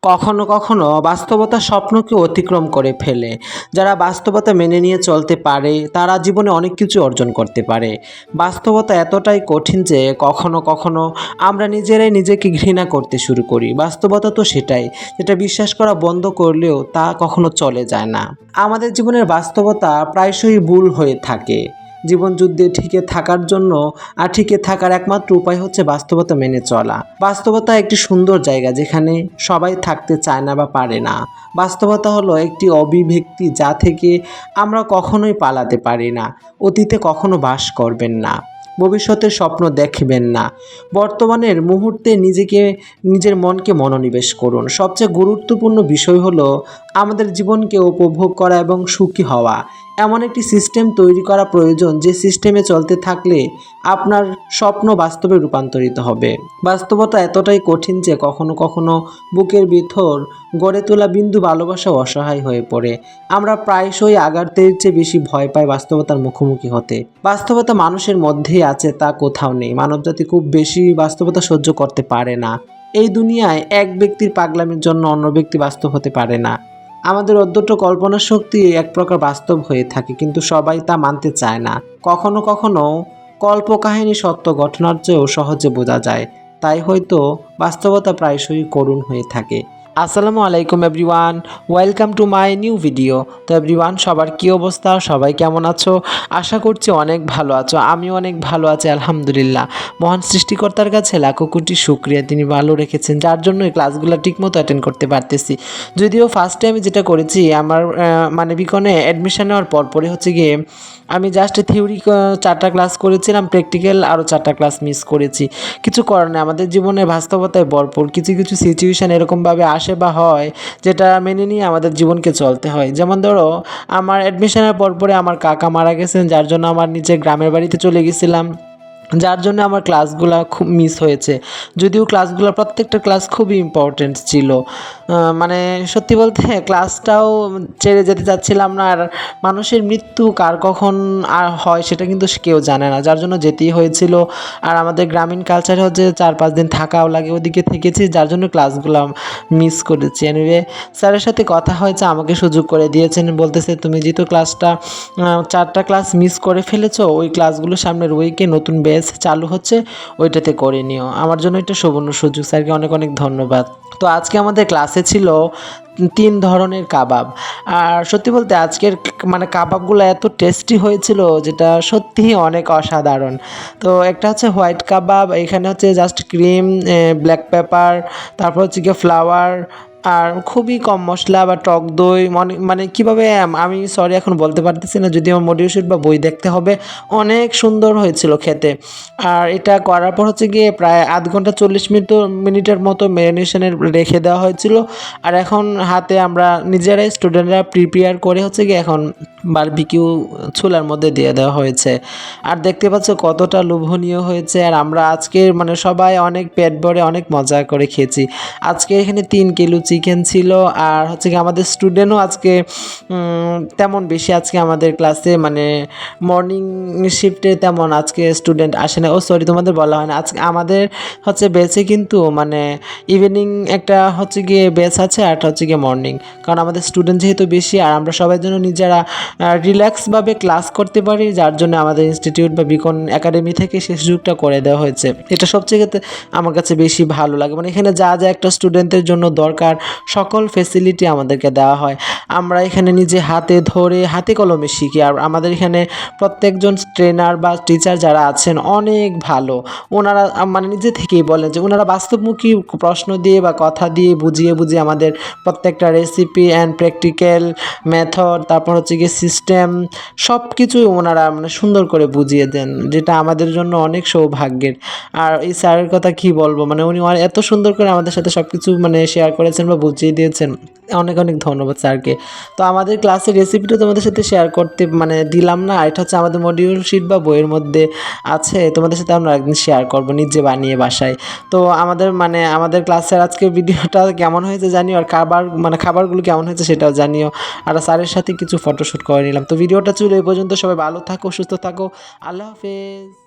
কখনো কখনো বাস্তবতা স্বপ্নকে অতিক্রম করে ফেলে। যারা বাস্তবতা মেনে নিয়ে চলতে পারে তারা জীবনে অনেক কিছু অর্জন করতে পারে। বাস্তবতা এতটাই কঠিন যে কখনো কখনো আমরা নিজেরাই নিজেকে ঘৃণা করতে শুরু করি। বাস্তবতা তো সেটাই, যেটা বিশ্বাস করা বন্ধ করলেও তা কখনো চলে যায় না। আমাদের জীবনের বাস্তবতা প্রায়শই ভুল হয়ে থাকে। জীবন যুদ্ধে টিকে থাকার জন্য টিকে থাকার একমাত্র উপায় হচ্ছে বাস্তবতা মেনে চলা। বাস্তবতা একটি সুন্দর জায়গা যেখানে সবাই থাকতে চায় না বা পারে না। বাস্তবতা হলো একটি অভিব্যক্তি যা থেকে আমরা কখনোই পালাতে পারি না। অতীতে কখনো বাস করবেন না, ভবিষ্যতের স্বপ্ন দেখবেন না। বর্তমানের মুহূর্তে নিজের মনকে মনোনিবেশ করুন। সবচেয়ে গুরুত্বপূর্ণ বিষয় হলো আমাদের জীবনকে উপভোগ করা এবং সুখী হওয়া। এমন একটি সিস্টেম তৈরি করা প্রয়োজন যে সিস্টেমে চলতে থাকলে আপনার স্বপ্ন বাস্তবে রূপান্তরিত হবে। বাস্তবতা এতটাই কঠিন যে কখনো কখনো বুকের ভিতর গড়ে তোলা বিন্দু ভালোবাসা অসহায় হয়ে পড়ে। আমরা প্রায়শই আঘাতের চেয়ে বেশি ভয় পাই বাস্তবতার মুখোমুখি হতে। বাস্তবতা মানুষের মধ্যেই আছে, তা কোথাও নেই। মানবজাতি খুব বেশি বাস্তবতা সহ্য করতে পারে না। এই দুনিয়ায় এক ব্যক্তির পাগলামির জন্য অন্য ব্যক্তি বাস্তব হতে পারে না। আমাদের অধ্যত্ত কল্পনা শক্তি এক প্রকার বাস্তব হয়ে থাকে, কিন্তু সবাই তা মানতে চায় না। কখনো কখনো কল্পকাহিনী সত্য ঘটনার চেয়েও সহজে বোঝা যায়, তাই হয়তো বাস্তবতা প্রায়শই করুণ হয়ে থাকে। আসসালামু আলাইকুম everyone, welcome to my new video. তো এভরিওয়ান, সবার কী অবস্থা? সবাই কেমন আছো? আশা করছি অনেক ভালো আছো। আমিও অনেক ভালো আছি আলহামদুলিল্লাহ। মহান সৃষ্টিকর্তার কাছে লাখো কোটি শুকরিয়া, তিনি ভালো রেখেছেন, যার জন্য এই ক্লাসগুলো ঠিকমতো অ্যাটেন্ড করতে পারতেছি। যদিও ফার্স্টে আমি যেটা করেছি, আমার মানে বিকনে অ্যাডমিশন নেওয়ার পরপরই হচ্ছে গিয়ে আমি জাস্ট থিওরি 4টা ক্লাস করেছিলাম, প্র্যাকটিক্যাল আরও 4টা ক্লাস মিস করেছি। কিছু করার নেই, আমাদের জীবনে বাস্তবতায় ভরপুর কিছু কিছু সিচুয়েশান এরকমভাবে আসে বা হয় যেটা মেনে নিয়ে আমাদের জীবনকে চলতে হয়। যেমন ধরো, আমার অ্যাডমিশনের পরপরে আমার কাকা মারা গেছেন, যার জন্য আমার নিজের গ্রামের বাড়িতে চলে গেছিলাম, যার জন্য আমার ক্লাসগুলো খুব মিস হয়েছে। যদিও ক্লাসগুলো প্রত্যেকটা ক্লাস খুবই ইম্পর্টেন্ট ছিল, মানে সত্যি বলতে ক্লাসটাও ছেড়ে যেতে চাচ্ছিলাম না। আর মানুষের মৃত্যু কার কখন আর হয় সেটা কিন্তু কেউ জানে না, যার জন্য যেতেই হয়েছিল। আর আমাদের গ্রামীণ কালচারে হচ্ছে 4-5 দিন থাকাও লাগে, ওদিকে থেকেছি, যার জন্য ক্লাসগুলো মিস করেছি। এনিওয়ে, স্যারের সাথে কথা হয়েছে, আমাকে সুযোগ করে দিয়েছেন, বলতেছে তুমি যেহেতু ক্লাসটা 4টা ক্লাস মিস করে ফেলেছো, ওই ক্লাসগুলো সামনের উইকে নতুন ব্যাচ চালু হচ্ছে, ওইটাতে করে নিও। আমার জন্য এটা সুবর্ণ সুযোগ, স্যারকে অনেক অনেক ধন্যবাদ। তো আজকে আমাদের ক্লাসে ছিল 3 ধরনের কাবাব। আর সত্যি বলতে আজকের মানে কাবাবগুলো এত টেস্টি হয়েছিল যেটা সত্যিই অনেক অসাধারণ। তো একটা হচ্ছে হোয়াইট কাবাব, এখানে হচ্ছে জাস্ট ক্রিম, ব্ল্যাক পেপার, তারপর হচ্ছে গিয়ে ফ্লাওয়ার, আর খুবই কম মশলা বা টক দই। মানে কীভাবে আমি সরি এখন বলতে পারতেছি না, যদি আমার মডিউল শিট বা বই দেখতে হবে। অনেক সুন্দর হয়েছিল খেতে। আর এটা করার পর হচ্ছে গিয়ে প্রায় আধ ঘন্টা 40 মিনিটের মতো ম্যারিনেশনের রেখে দেওয়া হয়েছিল। আর এখন হাতে আমরা নিজেরাই স্টুডেন্টরা প্রিপেয়ার করে হচ্ছে গিয়ে এখন বারবিকিউ চুলার মধ্যে দিয়ে দেওয়া হয়েছে। আর দেখতে পাচ্ছ কতটা লোভনীয় হয়েছে। আর আমরা আজকে মানে সবাই অনেক পেট ভরে অনেক মজা করে খেয়েছি। আজকে এখানে 3 কিলো চিকেন ছিল। আর হচ্ছে কি আমাদের স্টুডেন্টও আজকে তেমন বেশি আজকে আমাদের ক্লাসে মানে মর্নিং শিফটে তেমন আজকে স্টুডেন্ট আসে না। ও সরি, তোমাদের বলা হয় না, আজকে আমাদের হচ্ছে বেচে কিন্তু মানে ইভিনিং একটা হচ্ছে গিয়ে বেচ আছে, আর হচ্ছে গিয়ে মর্নিং। কারণ আমাদের স্টুডেন্ট যেহেতু বেশি আর আমরা সবাই যেন নিজেরা রিল্যাক্সভাবে ক্লাস করতে পারি, যার জন্য আমাদের ইনস্টিটিউট বা বিকন একাডেমি থেকে সে সুযোগটা করে দেওয়া হয়েছে। এটা সবচেয়ে আমার কাছে বেশি ভালো লাগে। মানে এখানে যা যা একটা স্টুডেন্টের জন্য দরকার সকল ফেসিলিটি আমাদেরকে দেওয়া হয়। আমরা এখানে নিজে হাতে ধরে হাতে কলমে শিখি। আর আমাদের এখানে প্রত্যেকজন ট্রেনার বা টিচার যারা আছেন অনেক ভালো। ওনারা মানে নিজে থেকেই বলেন যে ওনারা বাস্তবমুখী প্রশ্ন দিয়ে বা কথা দিয়ে বুঝিয়ে বুঝিয়ে আমাদের প্রত্যেকটা রেসিপি অ্যান্ড প্র্যাকটিক্যাল মেথড, তারপর হচ্ছে গিয়ে সিস্টেম, সব কিছুই ওনারা মানে সুন্দর করে বুঝিয়ে দেন, যেটা আমাদের জন্য অনেক সৌভাগ্যের। আর এই স্যারের কথা কি বলবো, মানে উনি এত সুন্দর করে আমাদের সাথে সব কিছু মানে শেয়ার করেছেন বা বুঝিয়ে দিয়েছেন। অনেক অনেক ধন্যবাদ স্যারকে। তো আমাদের ক্লাসের রেসিপিটা তোমাদের সাথে শেয়ার করতে মানে দিলাম না, এটা হচ্ছে আমাদের মডিউল শিট বা বইয়ের মধ্যে আছে, তোমাদের সাথে আমরা একদিন শেয়ার করবো নিজে বানিয়ে বাসায়। তো আমাদের ক্লাসের আজকে ভিডিওটা কেমন হয়েছে জানিও, আর খাবারগুলো কেমন হয়েছে সেটাও জানিও। আর স্যারের সাথে কিছু ফটোশ্যুট করে নিলাম। তো ভিডিওটা ছিল এই পর্যন্ত। সবাই ভালো থাকো, সুস্থ থাকো, আল্লাহ হাফেজ।